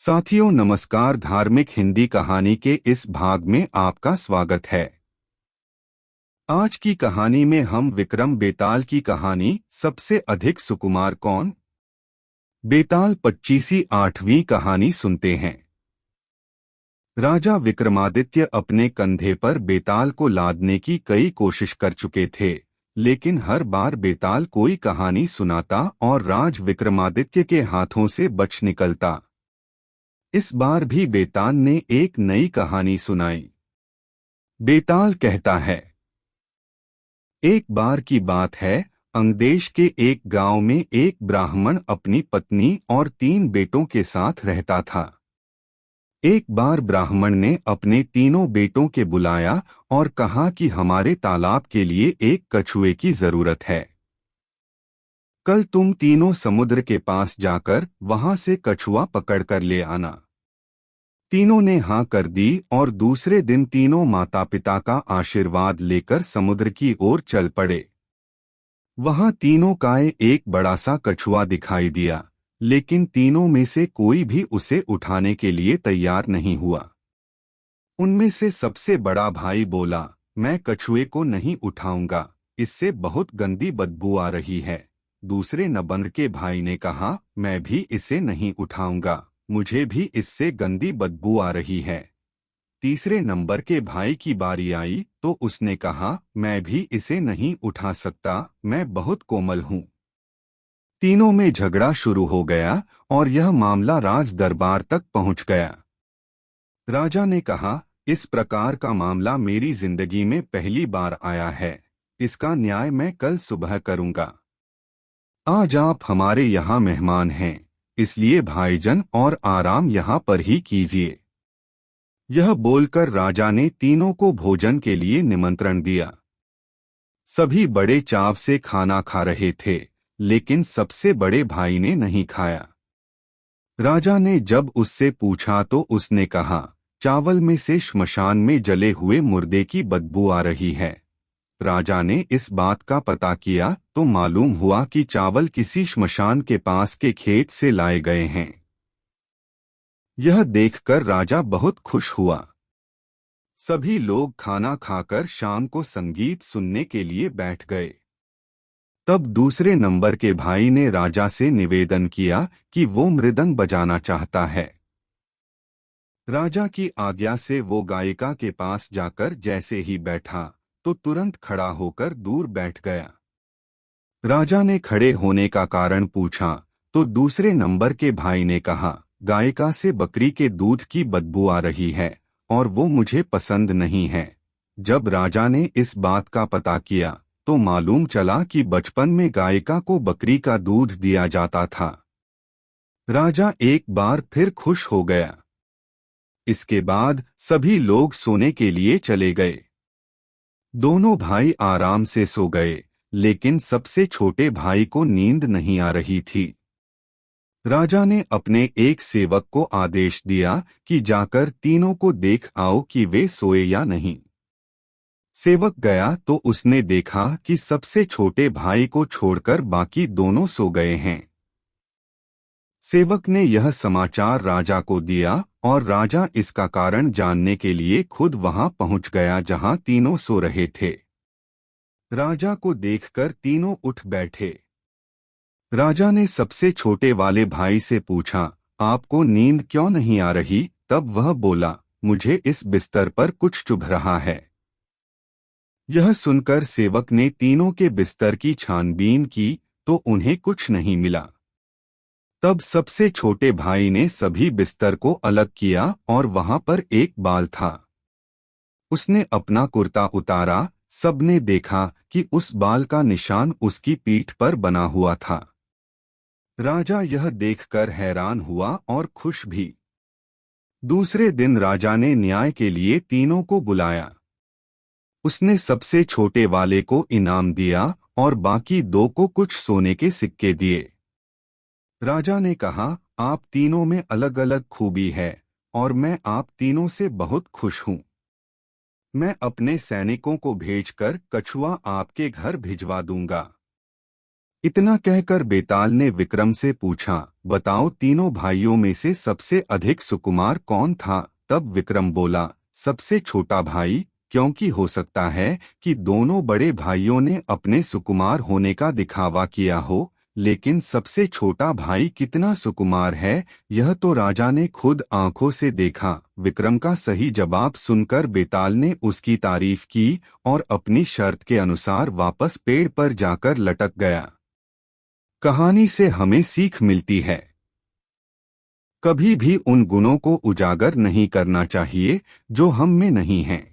साथियों नमस्कार। धार्मिक हिंदी कहानी के इस भाग में आपका स्वागत है। आज की कहानी में हम विक्रम बेताल की कहानी सबसे अधिक सुकुमार कौन बेताल 25वीं 8वीं कहानी सुनते हैं। राजा विक्रमादित्य अपने कंधे पर बेताल को लादने की कई कोशिश कर चुके थे, लेकिन हर बार बेताल कोई कहानी सुनाता और राज विक्रमादित्य के हाथों से बच निकलता। इस बार भी बेताल ने एक नई कहानी सुनाई। बेताल कहता है, एक बार की बात है, अंगदेश के एक गांव में एक ब्राह्मण अपनी पत्नी और 3 बेटों के साथ रहता था। एक बार ब्राह्मण ने अपने तीनों बेटों के बुलाया और कहा कि हमारे तालाब के लिए एक कछुए की जरूरत है। कल तुम तीनों समुद्र के पास जाकर वहां से कछुआ पकड़कर ले आना। तीनों ने हाँ कर दी और दूसरे दिन तीनों माता पिता का आशीर्वाद लेकर समुद्र की ओर चल पड़े। वहां तीनों का एक बड़ा सा कछुआ दिखाई दिया, लेकिन तीनों में से कोई भी उसे उठाने के लिए तैयार नहीं हुआ। उनमें से सबसे बड़ा भाई बोला, मैं कछुए को नहीं उठाऊंगा, इससे बहुत गंदी बदबू आ रही है। दूसरे नंबर के भाई ने कहा, मैं भी इसे नहीं उठाऊंगा, मुझे भी इससे गंदी बदबू आ रही है। तीसरे नंबर के भाई की बारी आई तो उसने कहा, मैं भी इसे नहीं उठा सकता, मैं बहुत कोमल हूँ। तीनों में झगड़ा शुरू हो गया और यह मामला राज दरबार तक पहुंच गया। राजा ने कहा, इस प्रकार का मामला मेरी जिंदगी में पहली बार आया है, इसका न्याय मैं कल सुबह करूंगा। आज आप हमारे यहाँ मेहमान हैं, इसलिए भाईजन और आराम यहाँ पर ही कीजिए। यह बोलकर राजा ने तीनों को भोजन के लिए निमंत्रण दिया। सभी बड़े चाव से खाना खा रहे थे, लेकिन सबसे बड़े भाई ने नहीं खाया। राजा ने जब उससे पूछा तो उसने कहा, चावल में से श्मशान में जले हुए मुर्दे की बदबू आ रही है। राजा ने इस बात का पता किया तो मालूम हुआ कि चावल किसी श्मशान के पास के खेत से लाए गए हैं। यह देखकर राजा बहुत खुश हुआ। सभी लोग खाना खाकर शाम को संगीत सुनने के लिए बैठ गए। तब दूसरे नंबर के भाई ने राजा से निवेदन किया कि वो मृदंग बजाना चाहता है। राजा की आज्ञा से वो गायिका के पास जाकर जैसे ही बैठा तो तुरंत खड़ा होकर दूर बैठ गया। राजा ने खड़े होने का कारण पूछा तो दूसरे नंबर के भाई ने कहा, गायिका से बकरी के दूध की बदबू आ रही है और वो मुझे पसंद नहीं है। जब राजा ने इस बात का पता किया तो मालूम चला कि बचपन में गायिका को बकरी का दूध दिया जाता था। राजा एक बार फिर खुश हो गया। इसके बाद सभी लोग सोने के लिए चले गए। दोनों भाई आराम से सो गए, लेकिन सबसे छोटे भाई को नींद नहीं आ रही थी। राजा ने अपने एक सेवक को आदेश दिया कि जाकर तीनों को देख आओ कि वे सोए या नहीं। सेवक गया तो उसने देखा कि सबसे छोटे भाई को छोड़कर बाकी दोनों सो गए हैं। सेवक ने यह समाचार राजा को दिया और राजा इसका कारण जानने के लिए खुद वहां पहुंच गया जहां तीनों सो रहे थे। राजा को देखकर तीनों उठ बैठे। राजा ने सबसे छोटे वाले भाई से पूछा, आपको नींद क्यों नहीं आ रही? तब वह बोला, मुझे इस बिस्तर पर कुछ चुभ रहा है। यह सुनकर सेवक ने तीनों के बिस्तर की छानबीन की तो उन्हें कुछ नहीं मिला। तब सबसे छोटे भाई ने सभी बिस्तर को अलग किया और वहां पर एक बाल था। उसने अपना कुर्ता उतारा, सबने देखा कि उस बाल का निशान उसकी पीठ पर बना हुआ था। राजा यह देखकर हैरान हुआ और खुश भी। दूसरे दिन राजा ने न्याय के लिए तीनों को बुलाया। उसने सबसे छोटे वाले को इनाम दिया और बाकी 2 को कुछ सोने के सिक्के दिए। राजा ने कहा, आप तीनों में अलग अलग खूबी है और मैं आप तीनों से बहुत खुश हूँ। मैं अपने सैनिकों को भेजकर कछुआ आपके घर भिजवा दूंगा। इतना कहकर बेताल ने विक्रम से पूछा, बताओ तीनों भाइयों में से सबसे अधिक सुकुमार कौन था? तब विक्रम बोला, सबसे छोटा भाई, क्योंकि हो सकता है कि दोनों बड़े भाइयों ने अपने सुकुमार होने का दिखावा किया हो, लेकिन सबसे छोटा भाई कितना सुकुमार है यह तो राजा ने खुद आंखों से देखा। विक्रम का सही जवाब सुनकर बेताल ने उसकी तारीफ की और अपनी शर्त के अनुसार वापस पेड़ पर जाकर लटक गया। कहानी से हमें सीख मिलती है, कभी भी उन गुणों को उजागर नहीं करना चाहिए जो हम में नहीं हैं।